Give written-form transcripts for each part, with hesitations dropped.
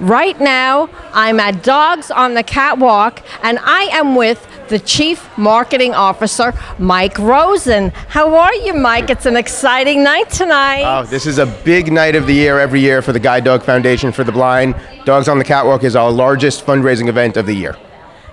Right now, I'm at Dogs on the Catwalk, and I am with the Chief Marketing Officer, Mike Rosen. How are you, Mike? It's an exciting night tonight. Oh, this is a big night of the year every year for the Guide Dog Foundation for the Blind. Dogs on the Catwalk is our largest fundraising event of the year.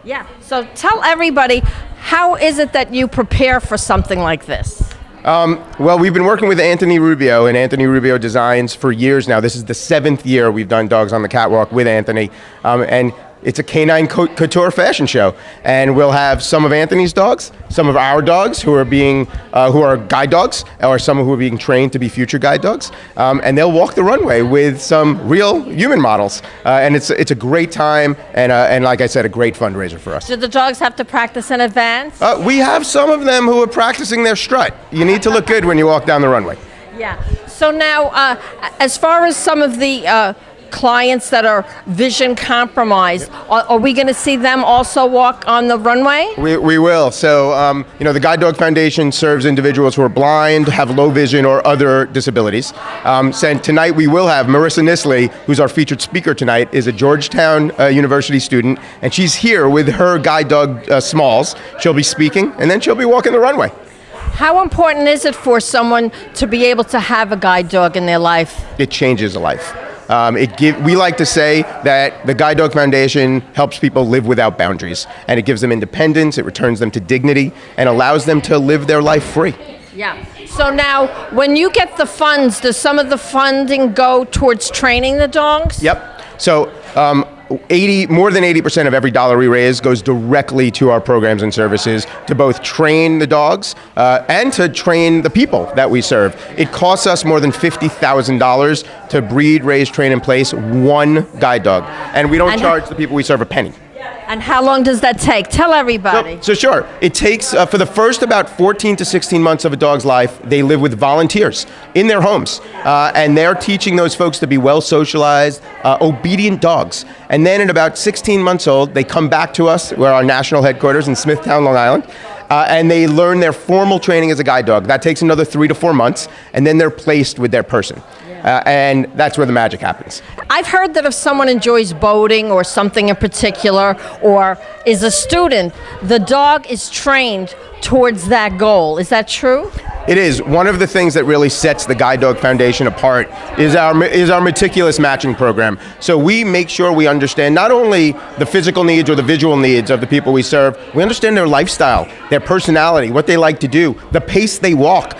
Yeah, so tell everybody, how is it that you prepare for something like this? Well, we've been working with Anthony Rubio and Anthony Rubio Designs for years now. This is the 7th year we've done Dogs on the Catwalk with Anthony. And it's a Canine Couture fashion show. And we'll have some of Anthony's dogs, some of our dogs who are guide dogs, or some who are being trained to be future guide dogs. And they'll walk the runway with some real human models. And it's a great time, and like I said, a great fundraiser for us. Do the dogs have to practice in advance? We have some of them who are practicing their strut. You need to look good when you walk down the runway. Yeah. So now, as far as some of the clients that are vision compromised, are we going to see them also walk on the runway? We will. So, the Guide Dog Foundation serves individuals who are blind, have low vision, or other disabilities. So tonight we will have Marissa Nisley, who's our featured speaker tonight, is a Georgetown University student, and she's here with her guide dog, Smalls. She'll be speaking, and then she'll be walking the runway. How important is it for someone to be able to have a guide dog in their life? It changes a life. We like to say that the Guide Dog Foundation helps people live without boundaries, and it gives them independence, it returns them to dignity, and allows them to live their life free. Yeah. So now, when you get the funds, does some of the funding go towards training the dogs? Yep. So, more than 80% of every dollar we raise goes directly to our programs and services to both train the dogs and to train the people that we serve. It costs us more than $50,000 to breed, raise, train, and place one guide dog. And we don't charge the people we serve a penny. And how long does that take? Tell everybody. So sure, it takes, for the first about 14 to 16 months of a dog's life, they live with volunteers in their homes. And they're teaching those folks to be well socialized, obedient dogs. And then at about 16 months old, they come back to us. We're our national headquarters in Smithtown, Long Island. And they learn their formal training as a guide dog. That takes another 3 to 4 months, and then they're placed with their person. And that's where the magic happens. I've heard that if someone enjoys boating or something in particular, or is a student, the dog is trained towards that goal. Is that true? It is. One of the things that really sets the Guide Dog Foundation apart is our meticulous matching program. So we make sure we understand not only the physical needs or the visual needs of the people we serve, we understand their lifestyle, their personality, what they like to do, the pace they walk,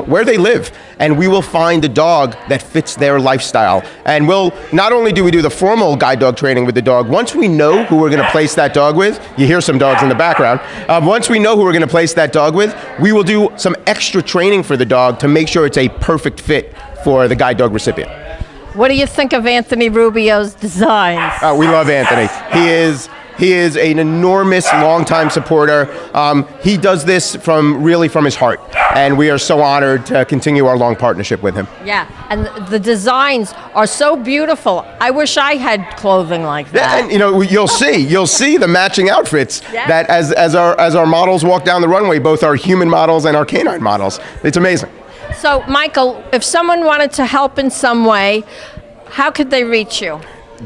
where they live. And we will find a dog that fits their lifestyle. And not only do we do the formal guide dog training with the dog, once we know who we're going to place that dog with, you hear some dogs in the background, once we know who we're going to place that dog with, we will do some extra training for the dog to make sure it's a perfect fit for the guide dog recipient. What do you think of Anthony Rubio's designs? We love Anthony. He is an enormous, longtime supporter. He does this from his heart, and we are so honored to continue our long partnership with him. Yeah, and the designs are so beautiful. I wish I had clothing like that. Yeah, and you'll see the matching outfits that as our models walk down the runway, both our human models and our canine models. It's amazing. So, Michael, if someone wanted to help in some way, how could they reach you?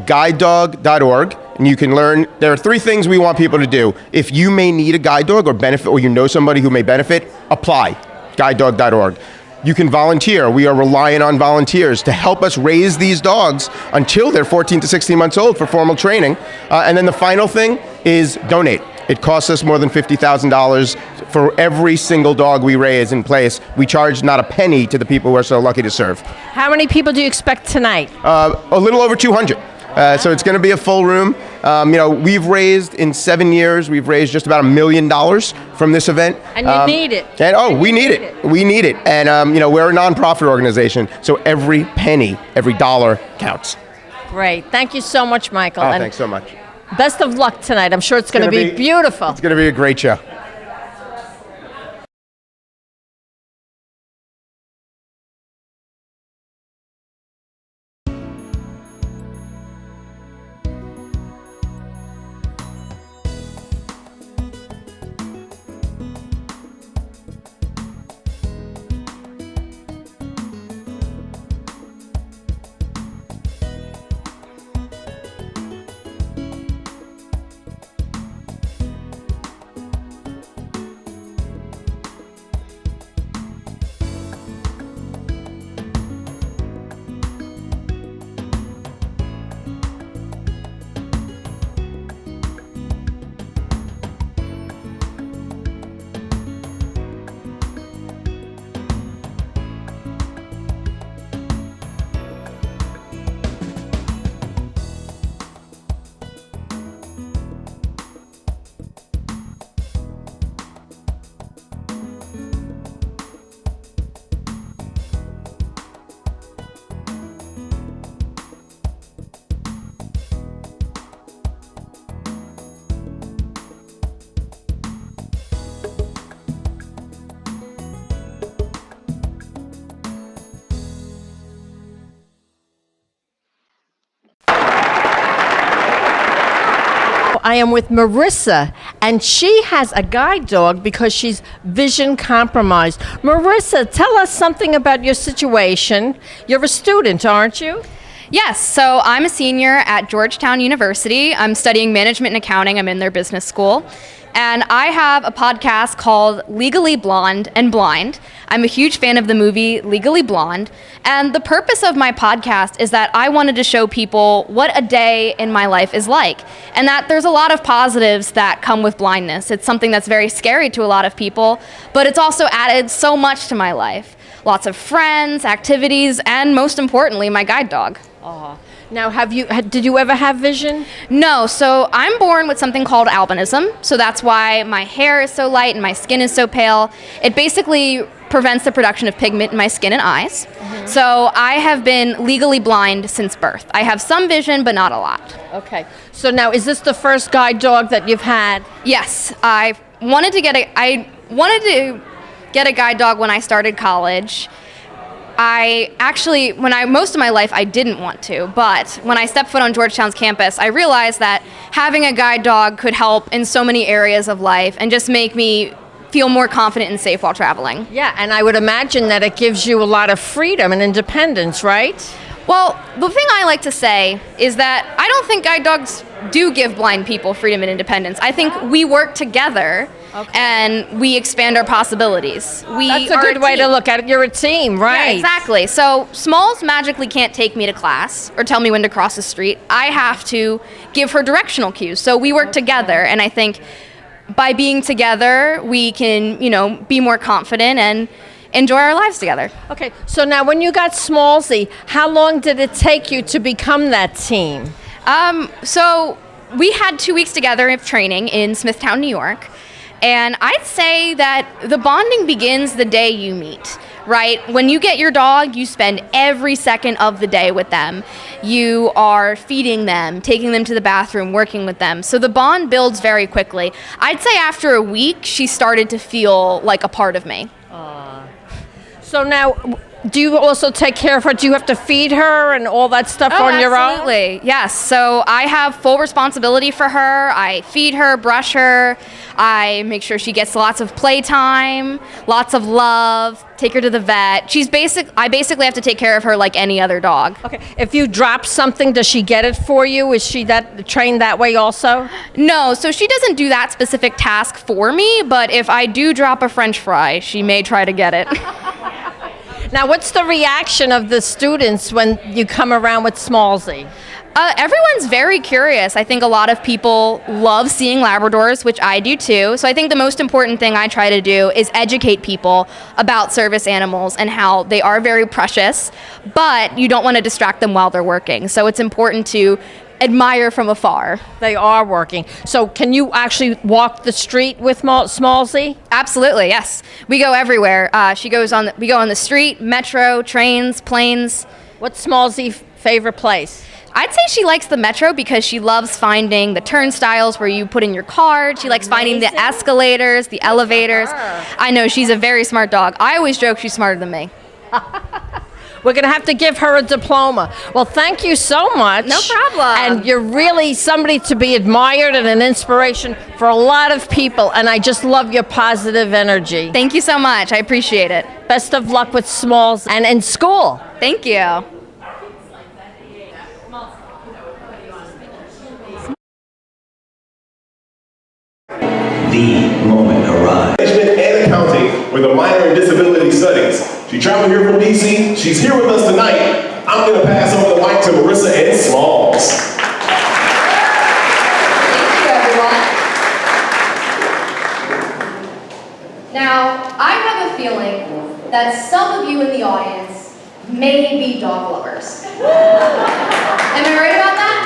guidedog.org, and you can learn. There are 3 things we want people to do. If you may need a guide dog or benefit, or you know somebody who may benefit, apply. guidedog.org. You can volunteer. We are relying on volunteers to help us raise these dogs until they're 14 to 16 months old for formal training. And then the final thing is donate. It costs us more than $50,000 for every single dog we raise in place. We charge not a penny to the people we're so lucky to serve. How many people do you expect tonight? A little over 200. So it's going to be a full room. We've raised, in 7 years, we've raised just about $1 million from this event. And you need it. We need it. We need it. And, we're a nonprofit organization, so every penny, every dollar counts. Great. Thank you so much, Michael. Oh, thanks so much. Best of luck tonight. I'm sure it's going to be beautiful. It's going to be a great show. I am with Marissa, and she has a guide dog because she's vision compromised. Marissa, tell us something about your situation. You're a student, aren't you? Yes, so I'm a senior at Georgetown University. I'm studying management and accounting. I'm in their business school. And I have a podcast called Legally Blonde and Blind. I'm a huge fan of the movie Legally Blonde. And the purpose of my podcast is that I wanted to show people what a day in my life is like. And that there's a lot of positives that come with blindness. It's something that's very scary to a lot of people, but it's also added so much to my life. Lots of friends, activities, and most importantly, my guide dog. Now, did you ever have vision? No, so I'm born with something called albinism, so that's why my hair is so light and my skin is so pale. It basically prevents the production of pigment in my skin and eyes. So I have been legally blind since birth. I have some vision, but not a lot. Okay. So now, is this the first guide dog that you've had? Yes, I wanted to get a guide dog when I started college. Most of my life I didn't want to, but when I stepped foot on Georgetown's campus, I realized that having a guide dog could help in so many areas of life and just make me feel more confident and safe while traveling. Yeah, and I would imagine that it gives you a lot of freedom and independence, right? Well, the thing I like to say is that I don't think guide dogs do give blind people freedom and independence. I think we work together and we expand our possibilities. That's a good way to look at it. You're a team, right? Yeah, exactly. So Smalls magically can't take me to class or tell me when to cross the street. I have to give her directional cues. So we work together, and I think by being together, we can, be more confident and enjoy our lives together. Okay, so now when you got Smallsy, how long did it take you to become that team? So we had 2 weeks together of training in Smithtown, New York, and I'd say that the bonding begins the day you meet, right? When you get your dog, you spend every second of the day with them. You are feeding them, taking them to the bathroom, working with them. So the bond builds very quickly. I'd say after a week, she started to feel like a part of me. So now, do you also take care of her? Do you have to feed her and all that stuff on your own? Absolutely, yes. So I have full responsibility for her. I feed her, brush her. I make sure she gets lots of playtime, lots of love, take her to the vet. I basically have to take care of her like any other dog. Okay. If you drop something, does she get it for you? Is she trained that way also? No, so she doesn't do that specific task for me, but if I do drop a French fry, she may try to get it. Now, what's the reaction of the students when you come around with Smallsy? Everyone's very curious. I think a lot of people love seeing Labradors, which I do too. So I think the most important thing I try to do is educate people about service animals and how they are very precious, but you don't want to distract them while they're working. So it's important to admire from afar. They are working. So can you actually walk the street with Smallsy? Absolutely, yes. We go everywhere. We go on the street, metro, trains, planes. What's Smallsy's favorite place? I'd say she likes the metro because she loves finding the turnstiles where you put in your card. She likes finding the escalators, the elevators. I know, she's a very smart dog. I always joke she's smarter than me. We're going to have to give her a diploma. Well, thank you so much. No problem. And you're really somebody to be admired and an inspiration for a lot of people. And I just love your positive energy. Thank you so much. I appreciate it. Best of luck with Smalls and in school. Thank you. The moment arrived. Management and accounting with a minor in disability studies. She traveled here from DC. She's here with us tonight. I'm going to pass over the mic to Marissa and Smalls. Thank you, everyone. Now, I have a feeling that some of you in the audience may be dog lovers. Am I right about that?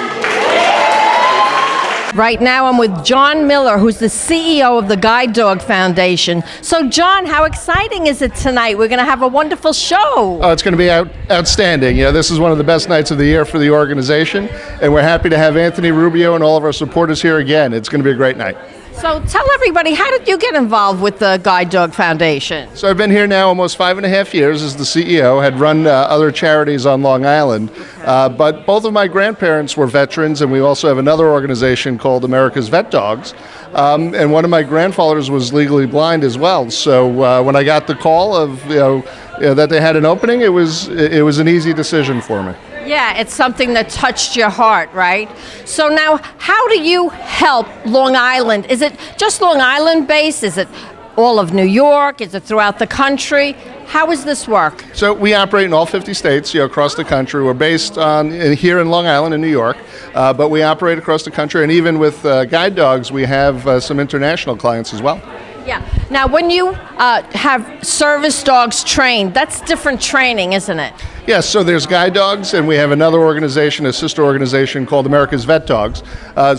Right now I'm with John Miller, who's the CEO of the Guide Dog Foundation. So John, how exciting is it tonight? We're going to have a wonderful show. Oh, it's going to be outstanding. This is one of the best nights of the year for the organization, and we're happy to have Anthony Rubio and all of our supporters here again. It's going to be a great night. So tell everybody, how did you get involved with the Guide Dog Foundation? So I've been here now almost 5.5 years as the CEO, had run other charities on Long Island, but both of my grandparents were veterans, and we also have another organization called America's Vet Dogs, and one of my grandfathers was legally blind as well. So when I got the call of that they had an opening, it was an easy decision for me. Yeah, it's something that touched your heart, right? So now, how do you help Long Island? Is it just Long Island based? Is it all of New York? Is it throughout the country? How does this work? So we operate in all 50 states, across the country. We're based here in Long Island in New York, but we operate across the country, and even with guide dogs, we have some international clients as well. Yeah. Now, when you have service dogs trained, that's different training, isn't it? Yes, so there's guide dogs, and we have another organization, a sister organization called America's Vet Dogs.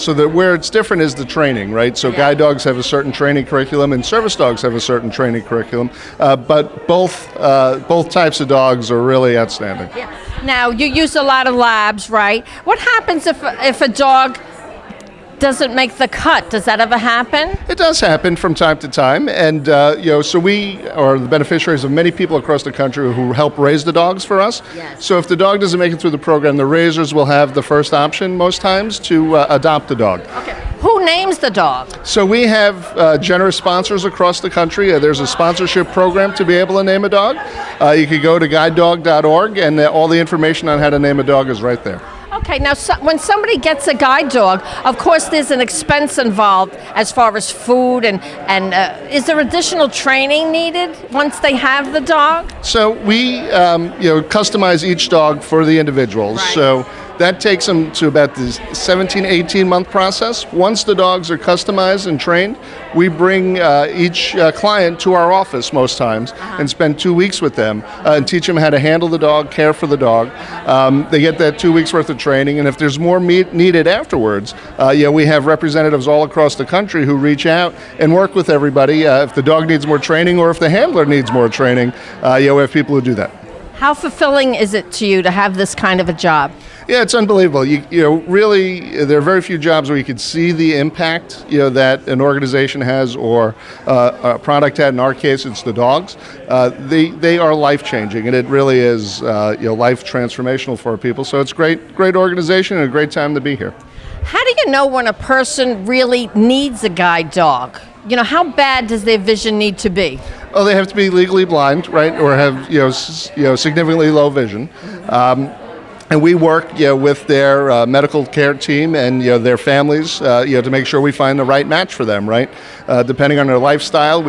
So that where it's different is the training, right? So guide dogs have a certain training curriculum, and service dogs have a certain training curriculum. But both types of dogs are really outstanding. Yeah. Now, you use a lot of labs, right? What happens if a dog doesn't make the cut? Does that ever happen? It does happen from time to time, and so we are the beneficiaries of many people across the country who help raise the dogs for us. Yes. So if the dog doesn't make it through the program, the raisers will have the first option most times to adopt the dog. Okay. Who names the dog? So we have generous sponsors across the country. There's a sponsorship program to be able to name a dog. You can go to guidedog.org, and all the information on how to name a dog is right there. Okay, now when somebody gets a guide dog, of course there's an expense involved as far as food and is there additional training needed once they have the dog? So we customize each dog for the individuals. Right. So that takes them to about the 17, 18-month process. Once the dogs are customized and trained, we bring each client to our office most times and spend 2 weeks with them and teach them how to handle the dog, care for the dog. They get that 2 weeks worth of training, and if there's more needed afterwards, we have representatives all across the country who reach out and work with everybody. If the dog needs more training or if the handler needs more training, we have people who do that. How fulfilling is it to you to have this kind of a job? Yeah, it's unbelievable. Really, there are very few jobs where you can see the impact, that an organization has or a product had. In our case, it's the dogs. They are life-changing, and it really is, life transformational for people. So it's great organization and a great time to be here. How do you know when a person really needs a guide dog? How bad does their vision need to be? Oh, they have to be legally blind, right, or have significantly low vision. And we work with their medical care team and their families to make sure we find the right match for them, right? Depending on their lifestyle,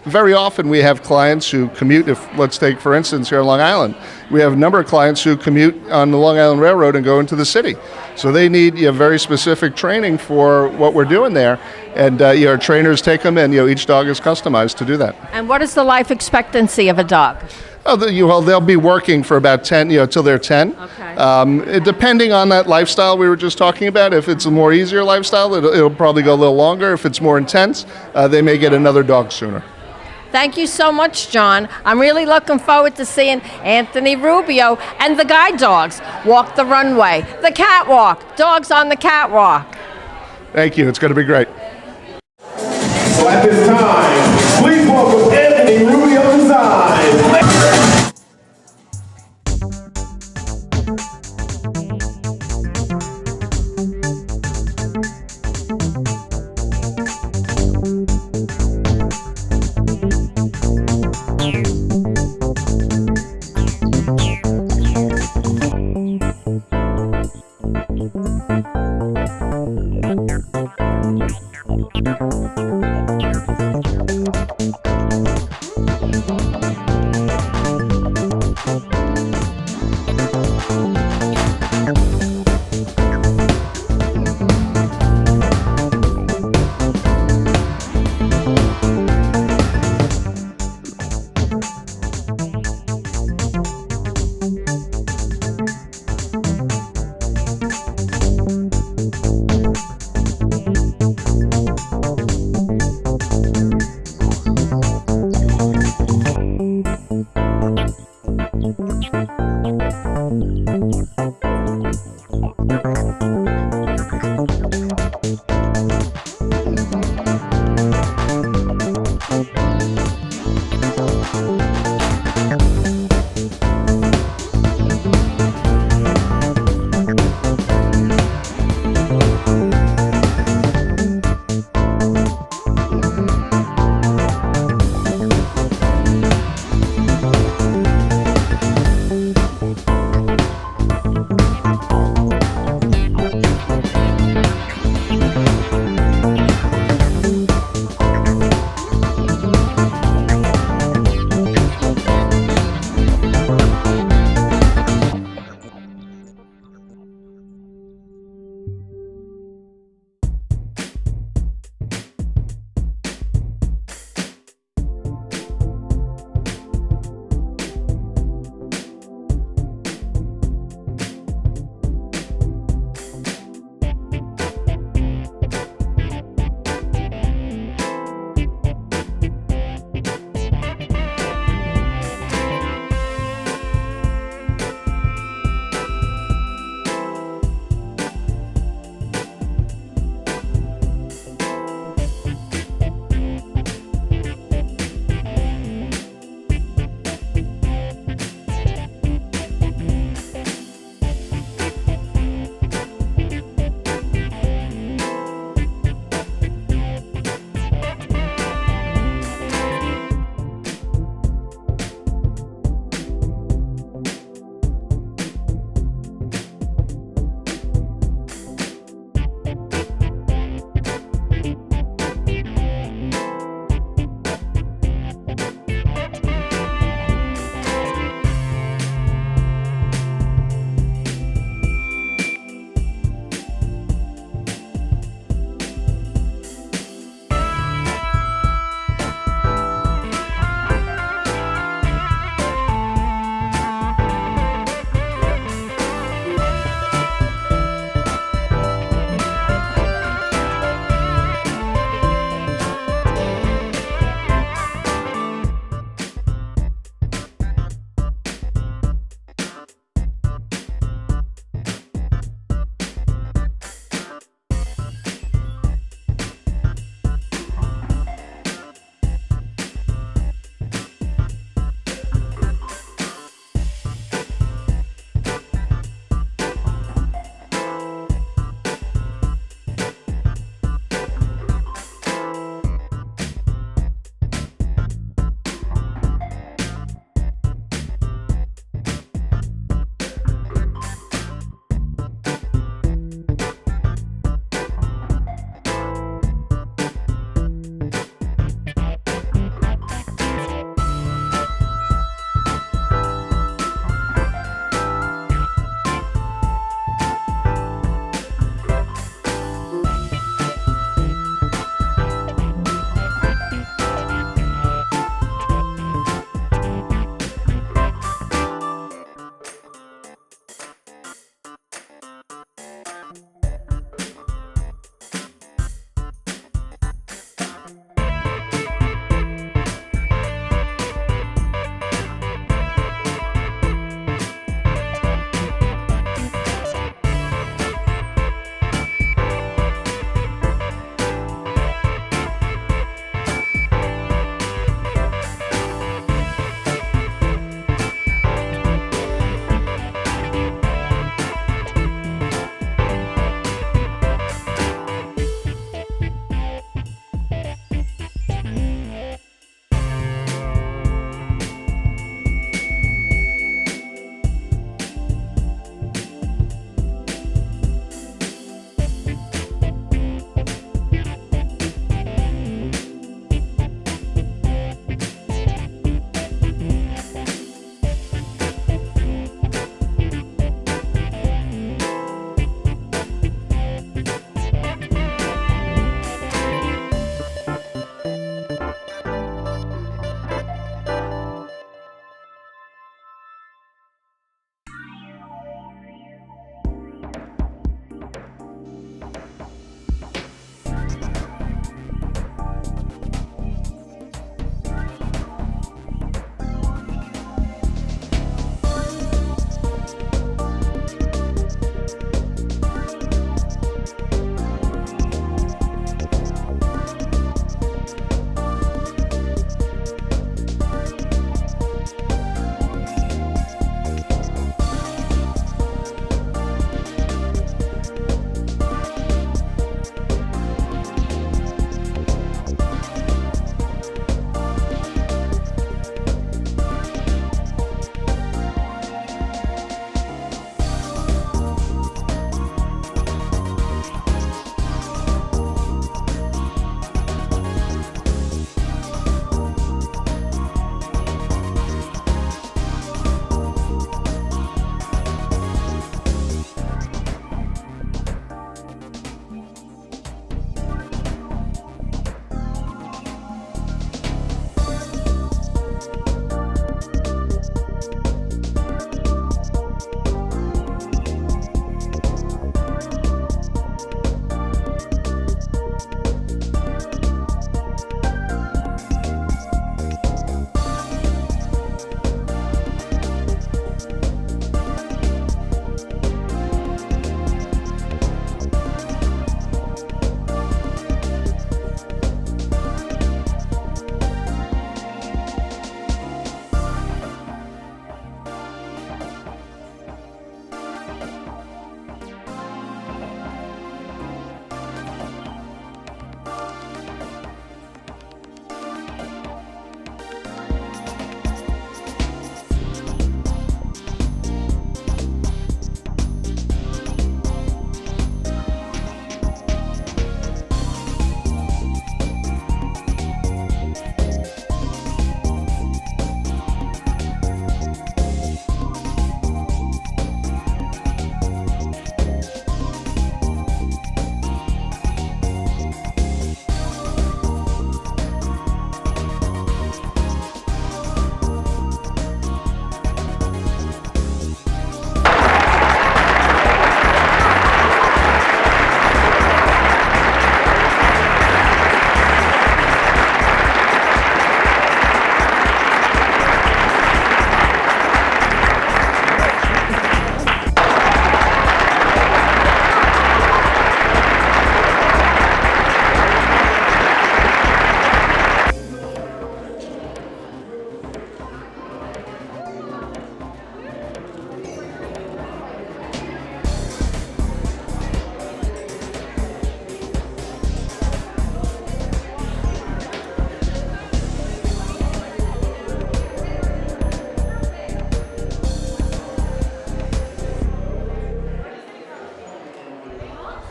very often we have clients who commute. Let's take, for instance, here on Long Island, we have a number of clients who commute on the Long Island Railroad and go into the city. So they need very specific training for what we're doing there. And our trainers take them, and each dog is customized to do that. And what is the life expectancy of a dog? Oh, they'll be working for about 10, till they're 10. Okay. Depending on that lifestyle we were just talking about, if it's a more easier lifestyle, it'll probably go a little longer. If it's more intense, they may get another dog sooner. Thank you so much, John. I'm really looking forward to seeing Anthony Rubio and the guide dogs walk the runway, the catwalk, dogs on the catwalk. Thank you. It's going to be great. So at this time, please welcome Anthony Rubio Design.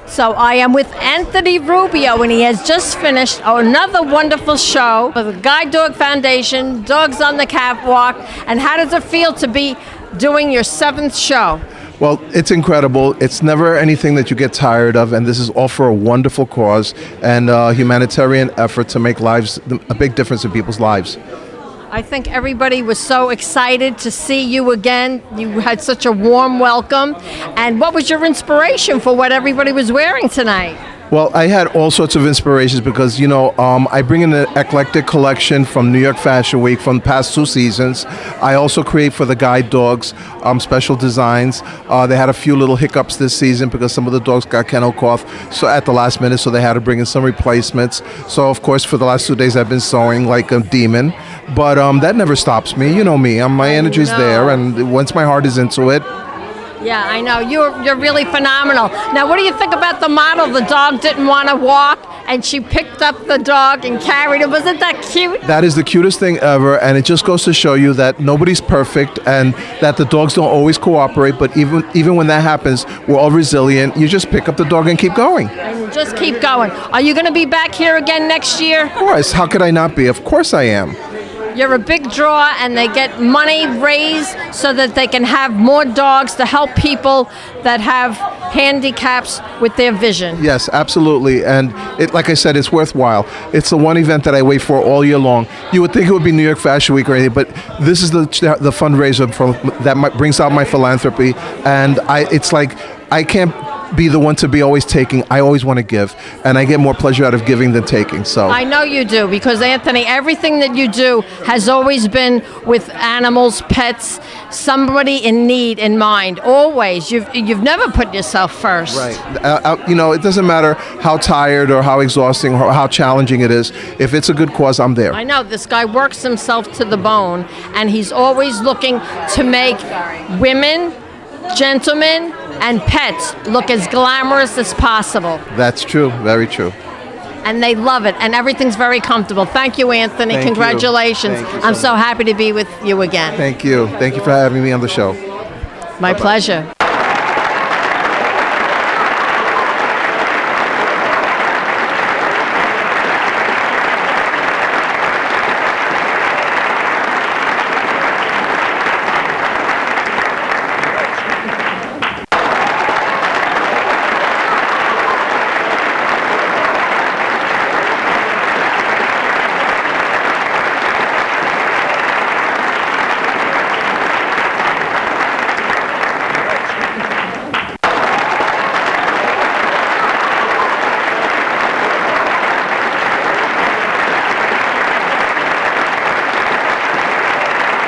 So I am with Anthony Rubio, and he has just finished another wonderful show for the Guide Dog Foundation, Dogs on the Catwalk. And how does it feel to be doing your 7th show? Well, it's incredible. It's never anything that you get tired of, and this is all for a wonderful cause and a humanitarian effort to make a big difference in people's lives. I think everybody was so excited to see you again. You had such a warm welcome. And what was your inspiration for what everybody was wearing tonight? Well, I had all sorts of inspirations because, I bring in an eclectic collection from New York Fashion Week from the past 2 seasons. I also create for the guide dogs special designs. They had a few little hiccups this season because some of the dogs got kennel cough at the last minute, so they had to bring in some replacements. So, of course, for the last 2 days, I've been sewing like a demon. But that never stops me. You know me. My energy's there, and once my heart is into it. Yeah, I know. You're really phenomenal. Now, what do you think about the model? The dog didn't want to walk, and she picked up the dog and carried it. Wasn't that cute? That is the cutest thing ever, and it just goes to show you that nobody's perfect and that the dogs don't always cooperate, but even when that happens, we're all resilient. You just pick up the dog and keep going. And just keep going. Are you going to be back here again next year? Of course. How could I not be? Of course I am. You're a big draw, and they get money raised so that they can have more dogs to help people that have handicaps with their vision. Yes, absolutely. And like I said, it's worthwhile. It's the one event that I wait for all year long. You would think it would be New York Fashion Week or anything, but this is the fundraiser that brings out my philanthropy. And it's like I can't be the one to be always taking. I always want to give, and I get more pleasure out of giving than taking. So I know you do, because Anthony, everything that you do has always been with animals, pets, somebody in need in mind. Always, you've never put yourself first. Right. It doesn't matter how tired or how exhausting or how challenging it is. If it's a good cause, I'm there. I know this guy works himself to the bone, and he's always looking to make women, gentlemen, and pets look as glamorous as possible. That's true. Very true. And they love it, and everything's very comfortable. Thank you, Anthony. Thank you. Congratulations. Thank you I'm so happy to be with you again. Thank you. Thank you for having me on the show. My pleasure.